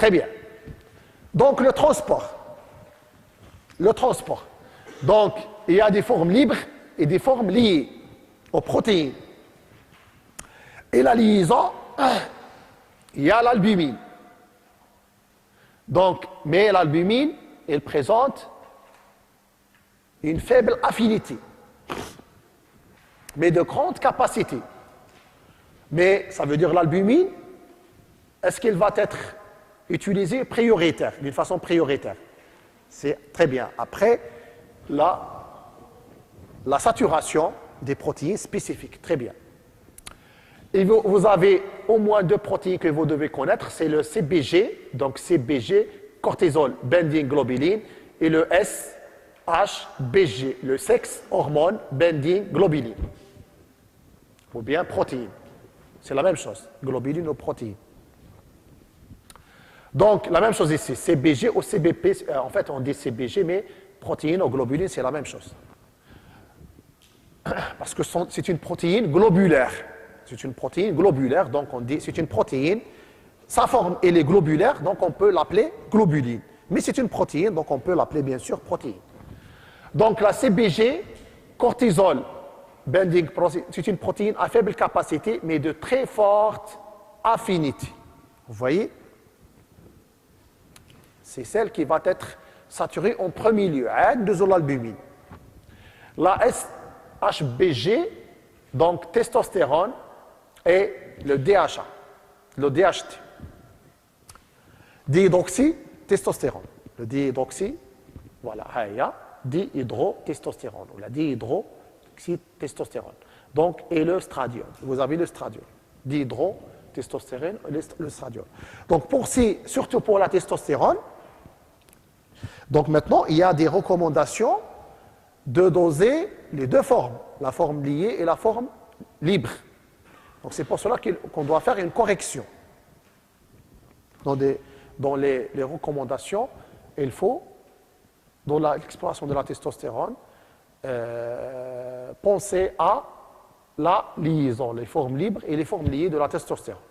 Très bien. Donc, le transport. Le transport. Donc, il y a des formes libres et des formes liées aux protéines. Et la liaison, il y a l'albumine. Donc, mais l'albumine, elle présente une faible affinité, mais de grande capacité. Mais ça veut dire l'albumine, est-ce qu'elle va être utilisée prioritaire, d'une façon prioritaire? C'est très bien. Après, la saturation des protéines spécifiques, très bien. Et vous avez au moins 2 protéines que vous devez connaître, c'est le CBG, donc CBG, cortisol binding globulin, et le SHBG, le sex hormone binding globulin. Ou bien protéines. C'est la même chose, globulin ou protéines. Donc, la même chose ici, CBG ou CBP, en fait on dit CBG, mais protéines ou globulines, c'est la même chose. Parce que c'est une protéine globulaire. C'est une protéine globulaire, donc on dit c'est une protéine. Sa forme, elle est globulaire, donc on peut l'appeler globuline. Mais c'est une protéine, donc on peut l'appeler bien sûr protéine. Donc la CBG, cortisol binding, c'est une protéine à faible capacité, mais de très forte affinité. Vous voyez? C'est celle qui va être saturée en premier lieu, de l'albumine. La SHBG, donc testostérone, et le DHA, le DHT. Dihydroxytestostérone. Le dihydroxy, voilà, dihydrotestostérone, ou la dihydroxytestostérone. Donc, et le stradiol. Vous avez le stradiol. Dihydrotestostérone et le stradiol. Donc, surtout pour la testostérone, donc maintenant, il y a des recommandations de doser les 2 formes, la forme liée et la forme libre. Donc c'est pour cela qu'on doit faire une correction. Dans les recommandations, il faut, dans l'exploration de la testostérone, penser à la liaison, les formes libres et les formes liées de la testostérone.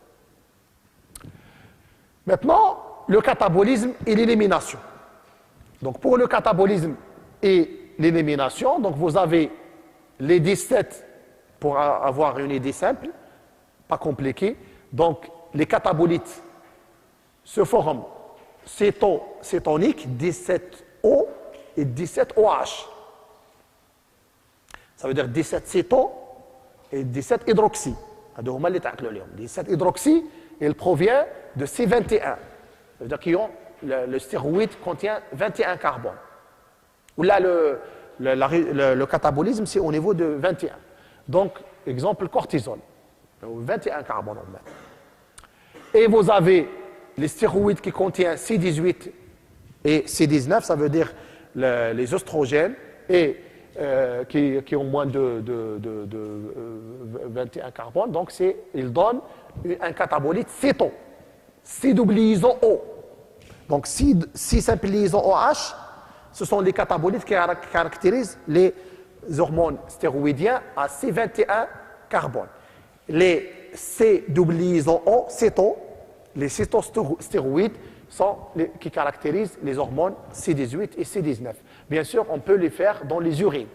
Maintenant, le catabolisme et l'élimination. Donc pour le catabolisme et l'élimination, donc vous avez les 17 pour avoir une idée simple, pas compliquée. Donc les catabolites se forment cétonique, 17O et 17OH. Ça veut dire 17 céto et 17 hydroxy. 17 hydroxy, il provient de C21. Ça veut dire qu'ils ont le stéroïde contient 21 carbone. Ou là, le catabolisme, c'est au niveau de 21. Donc, exemple, cortisol. 21 carbone en même. Et vous avez les stéroïdes qui contiennent C18 et C19, ça veut dire les oestrogènes, et qui ont moins de 21 carbone. Donc, ils donnent un catabolite céton. C-double liaison O. Donc, si simple liaison OH, ce sont les catabolites qui caractérisent les hormones stéroïdiens à C21 carbone. Les C-double liaison O, céto, les cétostéroïdes sont qui caractérisent les hormones C18 et C19. Bien sûr, on peut les faire dans les urines.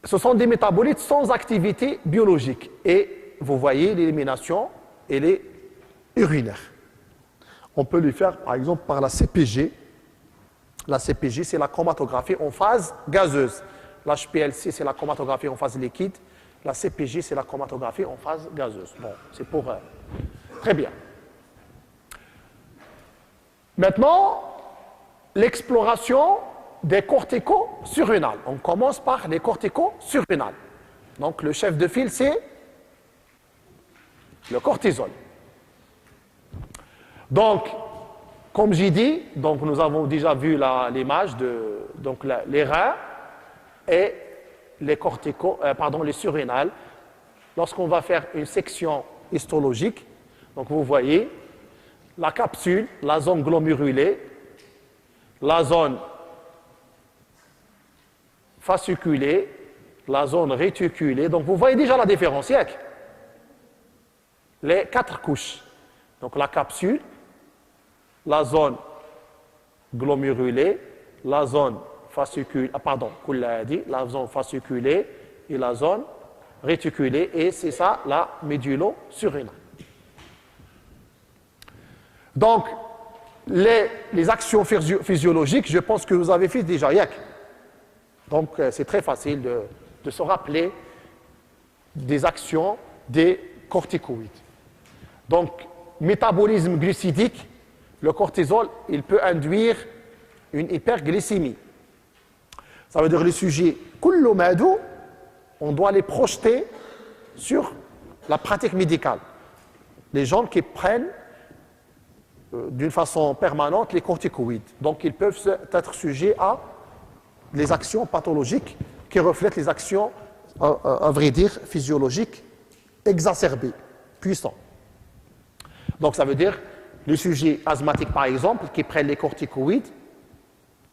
Ce sont des métabolites sans activité biologique. Et vous voyez l'élimination, elle est urinaire. On peut les faire, par exemple, par la CPG. La CPG, c'est la chromatographie en phase gazeuse. L'HPLC, c'est la chromatographie en phase liquide. La CPG, c'est la chromatographie en phase gazeuse. Bon, c'est pour... Très bien. Maintenant, l'exploration des cortico-surrénales. On commence par les cortico-surrénales. Donc, le chef de file, c'est le cortisol. Donc, comme j'ai dit, donc nous avons déjà vu l'image de les reins et les les surrénales. Lorsqu'on va faire une section histologique, donc vous voyez la capsule, la zone glomérulée, la zone fasciculée, la zone réticulée. Donc vous voyez déjà la différence. les 4 couches. Donc la capsule, la zone glomérulée, la zone fasciculée, la zone fasciculée et la zone réticulée, et c'est ça la médullo-surrénale. Donc, les actions physiologiques, je pense que vous avez fait déjà, Yak. Donc, c'est très facile de se rappeler des actions des corticoïdes. Donc, métabolisme glucidique, le cortisol, il peut induire une hyperglycémie. Ça veut dire les sujets, on doit les projeter sur la pratique médicale. Les gens qui prennent d'une façon permanente les corticoïdes. Donc, ils peuvent être sujets à les actions pathologiques qui reflètent les actions, à vrai dire, physiologiques exacerbées, puissantes. Donc, ça veut dire les sujets asthmatiques, par exemple, qui prennent les corticoïdes,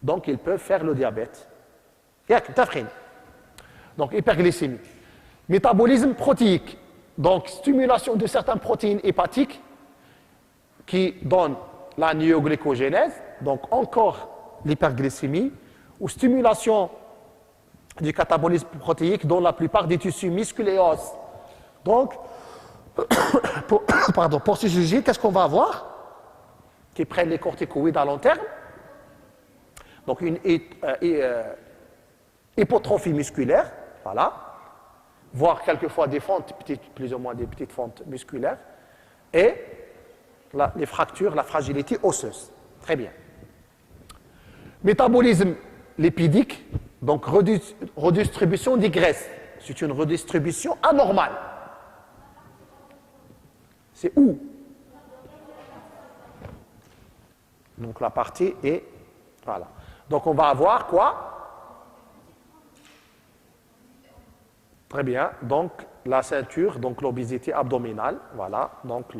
donc ils peuvent faire le diabète. Donc, hyperglycémie. Métabolisme protéique. Donc, stimulation de certaines protéines hépatiques qui donnent la néoglycogénèse, donc encore l'hyperglycémie, ou stimulation du catabolisme protéique dans la plupart des tissus muscles et os. Donc, pour ce sujet, qu'est-ce qu'on va avoir? Qui prennent les corticoïdes à long terme. Donc, une hypotrophie musculaire, voilà, voire quelquefois des fentes, plus ou moins des petites fentes musculaires, et les fractures, la fragilité osseuse. Très bien. Métabolisme lipidique, donc redistribution des graisses. C'est une redistribution anormale. C'est où? Donc la partie est... Voilà. Donc on va avoir quoi? Très bien. Donc la ceinture, donc l'obésité abdominale. Voilà. Donc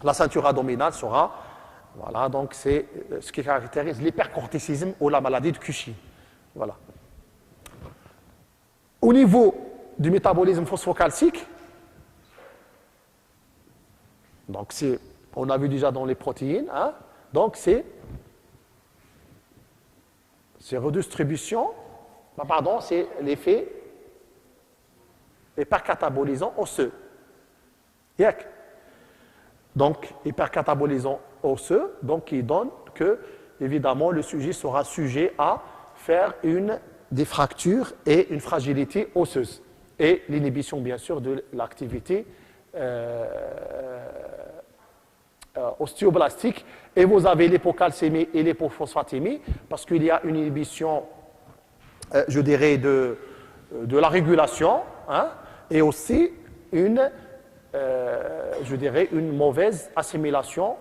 la ceinture abdominale sera... Voilà. Donc c'est ce qui caractérise l'hypercorticisme ou la maladie de Cushing. Voilà. Au niveau du métabolisme phosphocalcique, donc on a vu déjà dans les protéines, hein, donc c'est redistribution, c'est l'effet hypercatabolisant osseux. Donc, hypercatabolisant osseux, donc qui donne que, évidemment, le sujet sera sujet à faire des fractures et une fragilité osseuse. Et l'inhibition, bien sûr, de l'activité ostéoblastique. Et vous avez l'hypocalcémie et l'hypophosphatémie, parce qu'il y a une inhibition, je dirais, de la régulation, hein, et aussi une mauvaise assimilation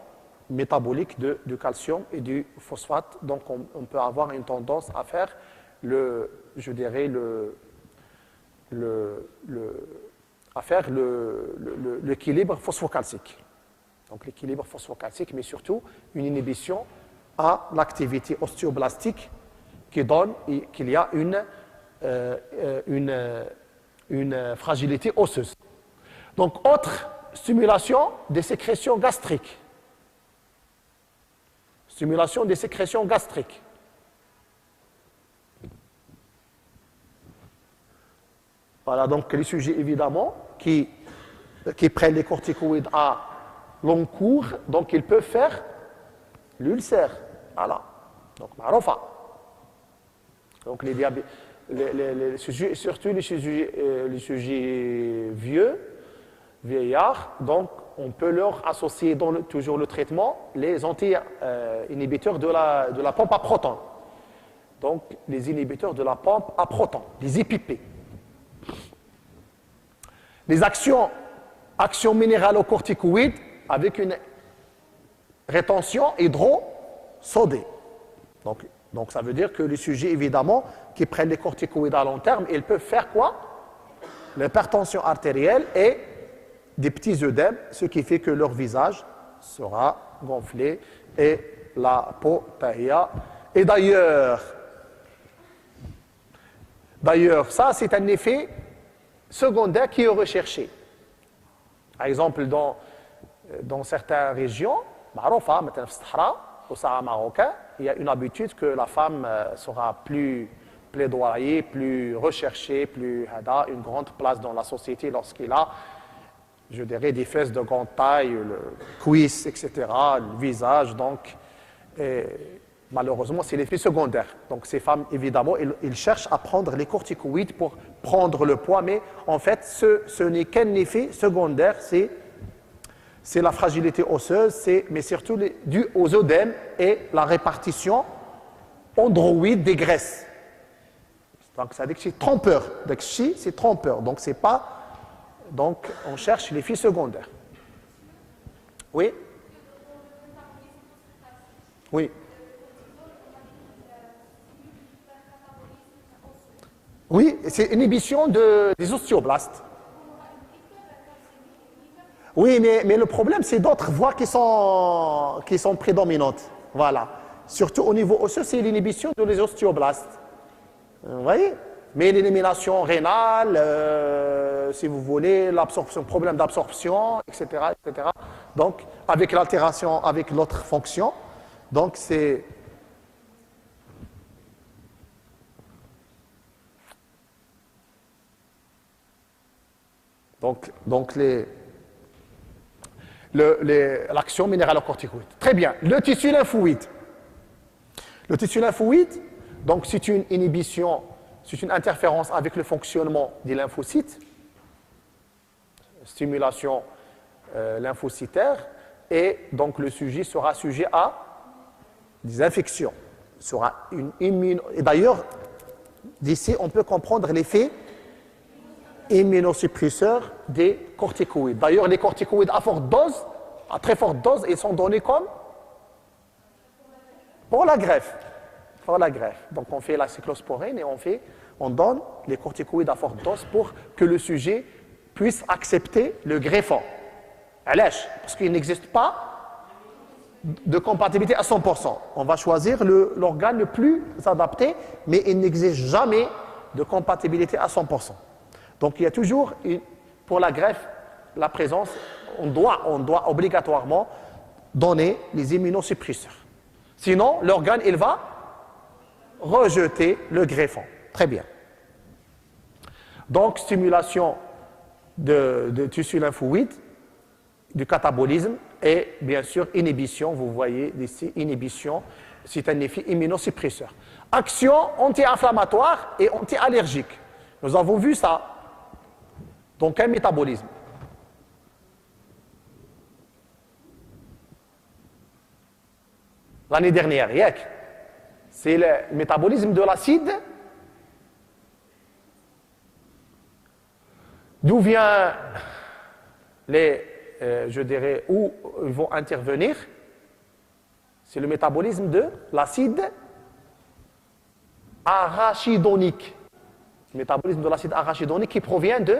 métabolique du calcium et du phosphate. Donc, on peut avoir une tendance à faire l'équilibre phosphocalcique. Donc, l'équilibre phosphocalcique, mais surtout une inhibition à l'activité ostéoblastique qui donne qu'il y a une fragilité osseuse. Donc, autre stimulation des sécrétions gastriques. Stimulation des sécrétions gastriques. Voilà, donc les sujets, évidemment, qui prennent les corticoïdes à long cours, donc ils peuvent faire l'ulcère. Voilà. Donc, marofa. Donc, les sujets, surtout les sujets vieillards, donc on peut leur associer toujours le traitement les anti-inhibiteurs de la pompe à protons. Donc, les inhibiteurs de la pompe à protons, les EPP. Les actions minéralocorticoïdes avec une rétention hydrosodée. Donc, ça veut dire que les sujets, évidemment, qui prennent les corticoïdes à long terme, ils peuvent faire quoi? L'hypertension artérielle et des petits œdèmes, ce qui fait que leur visage sera gonflé et la peau taillée. Et d'ailleurs, ça, c'est un effet secondaire qui est recherché. Par exemple, dans certaines régions, معروفة, مثلا في الصحراء, au Sahara marocain, il y a une habitude que la femme sera plus plaidoyer, plus recherchée, plus une grande place dans la société lorsqu'il a, je dirais, des fesses de grande taille, le cuisse, etc., le visage. Donc, malheureusement, c'est l'effet secondaire. Donc, ces femmes, évidemment, ils cherchent à prendre les corticoïdes pour prendre le poids, mais en fait, ce n'est qu'un effet secondaire, c'est la fragilité osseuse, mais surtout dû aux œdèmes et la répartition androïde des graisses. Donc, ça dit que c'est trompeur. C'est trompeur. Donc, c'est pas. Donc, on cherche l'effet secondaire. Oui? Oui. Oui, c'est une inhibition des ostéoblastes. Oui, mais le problème, c'est d'autres voies qui sont prédominantes. Voilà. Surtout au niveau osseux, c'est l'inhibition des ostéoblastes. Vous voyez? Mais l'élimination rénale, si vous voulez, l'absorption, problème d'absorption, etc., etc. Donc, avec l'altération, avec l'autre fonction. Donc, c'est... Donc l'action minéralocorticoïde. Très bien. Le tissu lymphoïde. Le tissu lymphoïde, donc c'est une inhibition, c'est une interférence avec le fonctionnement des lymphocytes, stimulation lymphocytaire, et donc le sujet sera sujet à des infections, sera et d'ailleurs, d'ici on peut comprendre l'effet immunosuppresseur des corticoïdes. D'ailleurs, les corticoïdes à forte dose, à très forte dose, ils sont donnés comme pour la greffe. Pour la greffe. Donc, on fait la cyclosporine et on donne les corticoïdes à forte dose pour que le sujet puisse accepter le greffon. Parce qu'il n'existe pas de compatibilité à 100%. On va choisir l'organe le plus adapté, mais il n'existe jamais de compatibilité à 100%. Donc, il y a toujours, pour la greffe, la présence, on doit obligatoirement donner les immunosuppresseurs. Sinon, l'organe, il va rejeter le greffon. Très bien. Donc, stimulation de tissu lymphoïde, du catabolisme et, bien sûr, inhibition. Vous voyez ici, inhibition, c'est un effet immunosuppresseur. Action anti-inflammatoire et anti-allergique. Nous avons vu ça. Donc, un métabolisme. L'année dernière, c'est le métabolisme de l'acide. D'où vient je dirais, où ils vont intervenir. C'est le métabolisme de l'acide arachidonique. Le métabolisme de l'acide arachidonique qui provient de...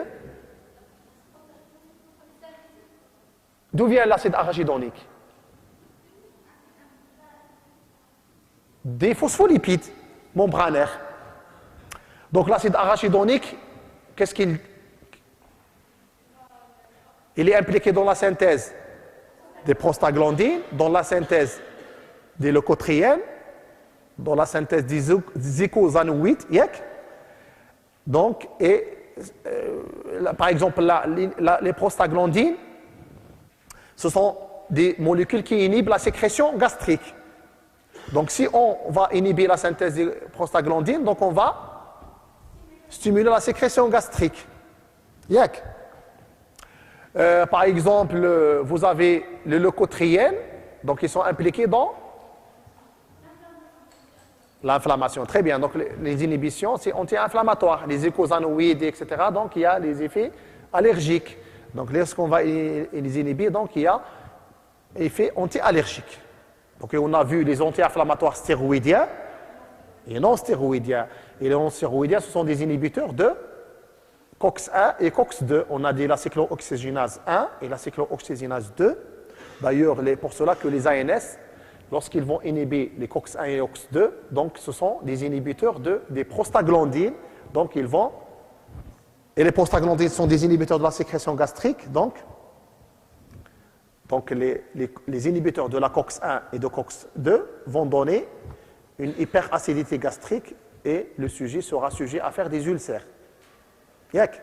D'où vient l'acide arachidonique? Des phospholipides membranaires. Donc l'acide arachidonique, qu'est-ce qu'il... Il est impliqué dans la synthèse des prostaglandines, dans la synthèse des leucotriènes, dans la synthèse des icosanoïdes, Donc, par exemple, les prostaglandines, ce sont des molécules qui inhibent la sécrétion gastrique. Donc, si on va inhiber la synthèse des prostaglandines, donc on va stimuler la sécrétion gastrique. Par exemple, vous avez les leucotriènes, donc ils sont impliqués dans l'inflammation. Très bien, donc les inhibitions, c'est anti-inflammatoire, les icosanoïdes, etc. Donc il y a les effets allergiques. Donc lorsqu'on va les inhiber, donc il y a effet anti-allergique. Donc on a vu les anti-inflammatoires stéroïdiens et non stéroïdiens. Et les non-stéroïdiens, ce sont des inhibiteurs de COX-1 et COX-2. On a dit la cyclooxygénase 1 et la cyclooxygénase 2. D'ailleurs, pour cela que les ANS, lorsqu'ils vont inhiber les COX-1 et COX-2, donc ce sont des inhibiteurs des prostaglandines. Donc ils vont... Et les prostaglandines sont des inhibiteurs de la sécrétion gastrique. Donc Donc les inhibiteurs de la COX-1 et de COX-2 vont donner une hyperacidité gastrique et le sujet sera sujet à faire des ulcères. Yak.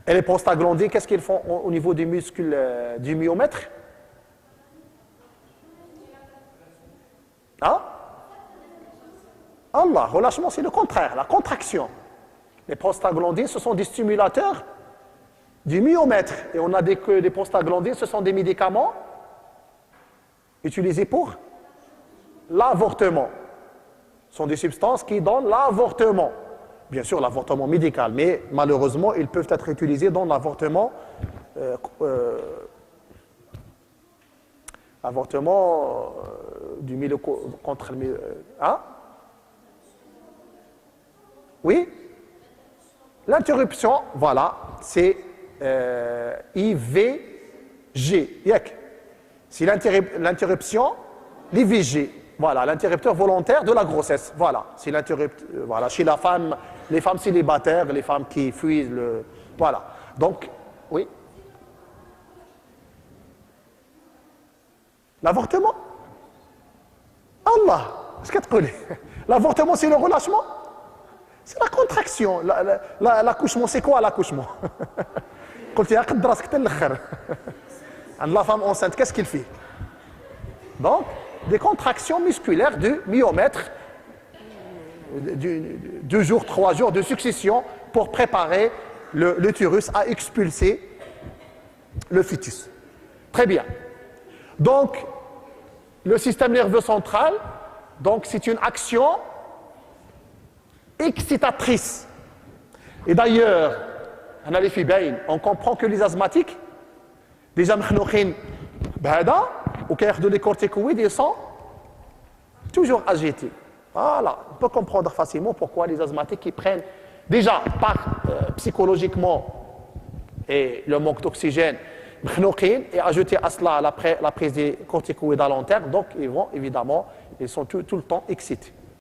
Et les prostaglandines, qu'est-ce qu'ils font au niveau des muscles du myomètre? Hein? Allah, relâchement, c'est le contraire, la contraction. Les prostaglandines, ce sont des stimulateurs du myomètre. Et on a dit que les prostaglandines, ce sont des médicaments utilisés pour l'avortement. Ce sont des substances qui donnent l'avortement. Bien sûr, l'avortement médical, mais malheureusement, ils peuvent être utilisés dans l'avortement du milieu contre le milieu. Hein? Oui? L'interruption, voilà, c'est IVG. C'est l'interruption, l'IVG. Voilà, l'interrupteur volontaire de la grossesse. Voilà, c'est l'interrupteur. Voilà, chez la femme, les femmes célibataires, les femmes qui fuient le. Voilà. Donc, oui. L'avortement? Allah, ce que tu dis. L'avortement, c'est le relâchement? C'est la contraction. L'accouchement, c'est quoi l'accouchement? La femme enceinte, qu'est-ce qu'il fait? Donc, des contractions musculaires du myomètre, 2 jours, 3 jours de succession pour préparer l'utérus à expulser le fœtus. Très bien. Donc, le système nerveux central, donc c'est une action excitatrice. Et d'ailleurs, on comprend que les asthmatiques, déjà مخنوقين بهذا وكياخذوا les corticoïdes, ils sont toujours agités. Voilà, on peut comprendre facilement pourquoi les asthmatiques qui prennent déjà psychologiquement et le manque d'oxygène et ajouter à cela la prise des corticoïdes à long terme, donc ils vont évidemment, ils sont tout le temps excités.